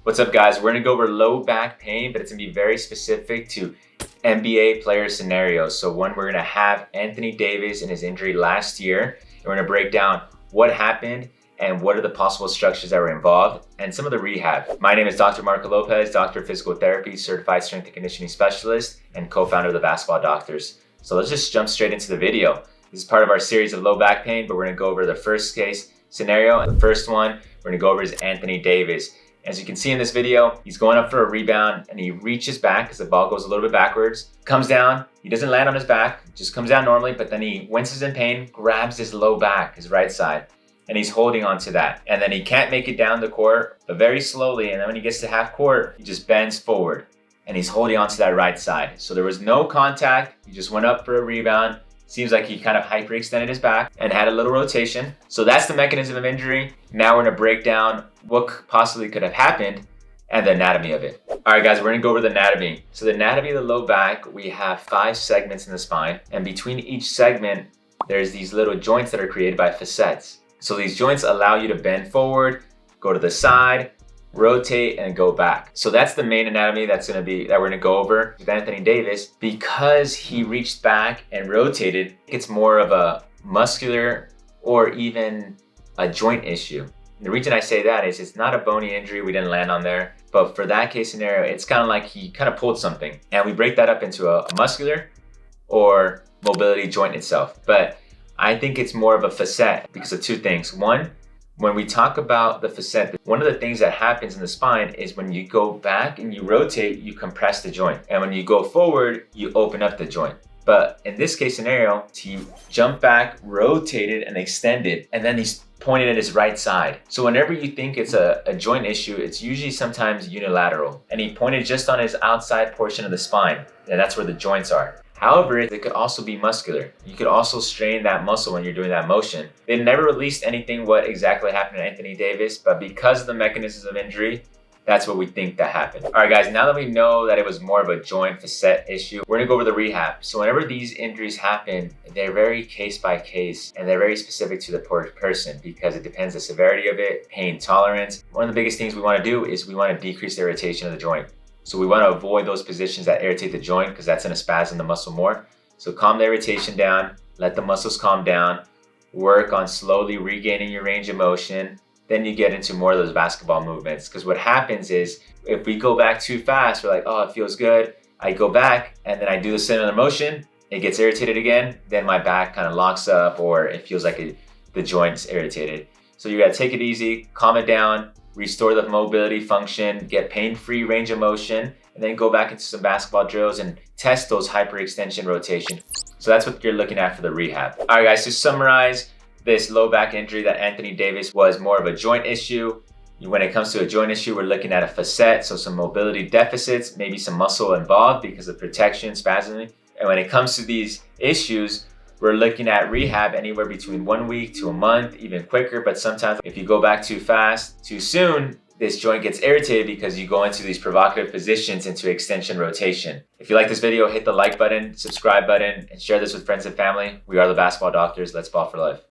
What's up, guys? We're gonna go over low back pain, but it's gonna be very specific to NBA player scenarios. So one, we're gonna have Anthony Davis and his injury last year, and we're gonna break down what happened and what are the possible structures that were involved and some of the rehab. My name is Dr. Marco Lopez, Doctor of Physical Therapy, Certified Strength and Conditioning Specialist, and co-founder of the Basketball Doctors. So let's just jump straight into the video. This is part of our series of low back pain, but we're gonna go over the first case scenario. And the first one we're gonna go over is Anthony Davis. As you can see in this video, he's going up for a rebound and he reaches back because the ball goes a little bit backwards, comes down, he doesn't land on his back, just comes down normally, but then he winces in pain, grabs his low back, his right side, and he's holding on to that. And then he can't make it down the court, but very slowly, and then when he gets to half court, he just bends forward and he's holding on to that right side. So there was no contact, he just went up for a rebound. Seems like he kind of hyperextended his back and had a little rotation. So that's the mechanism of injury. Now we're gonna break down what possibly could have happened and the anatomy of it. All right, guys, we're gonna go over the anatomy. So the anatomy of the low back, we have 5 segments in the spine, and between each segment, there's these little joints that are created by facets. So these joints allow you to bend forward, go to the side, rotate, and go back. So that's the main anatomy that we're gonna go over with Anthony Davis. Because he reached back and rotated, it's more of a muscular or even a joint issue. The reason I say that is it's not a bony injury, we didn't land on there, but for that case scenario, it's kind of like he kind of pulled something, and we break that up into a muscular or mobility joint itself. But I think it's more of a facet because of 2 things. One, when we talk about the facet, one of the things that happens in the spine is when you go back and you rotate, you compress the joint. And when you go forward, you open up the joint. But in this case scenario, he jumped back, rotated, and extended, and then he's pointed at his right side. So whenever you think it's a joint issue, it's usually sometimes unilateral. And he pointed just on his outside portion of the spine, and that's where the joints are. However, it could also be muscular. You could also strain that muscle when you're doing that motion. They never released anything what exactly happened to Anthony Davis, but because of the mechanisms of injury, that's what we think that happened. All right, guys, now that we know that it was more of a joint facet issue, we're gonna go over the rehab. So whenever these injuries happen, they're very case by case, and they're very specific to the person because it depends the severity of it, pain tolerance. One of the biggest things we wanna do is we wanna decrease the irritation of the joint. So we want to avoid those positions that irritate the joint because that's going to spasm the muscle more. So calm the irritation down, let the muscles calm down, work on slowly regaining your range of motion. Then you get into more of those basketball movements. Because what happens is if we go back too fast, we're like, oh, it feels good. I go back and then I do the similar motion. It gets irritated again. Then my back kind of locks up or it feels like the joint's irritated. So you got to take it easy, calm it down, restore the mobility function, get pain-free range of motion, and then go back into some basketball drills and test those hyperextension rotation. So that's what you're looking at for the rehab. All right, guys, to summarize this low back injury that Anthony Davis was more of a joint issue. When it comes to a joint issue, we're looking at a facet, so some mobility deficits, maybe some muscle involved because of protection, spasming. And when it comes to these issues, we're looking at rehab anywhere between 1 week to a month, even quicker. But sometimes if you go back too fast, too soon, this joint gets irritated because you go into these provocative positions into extension rotation. If you like this video, hit the like button, subscribe button, and share this with friends and family. We are the Basketball Doctors. Let's ball for life.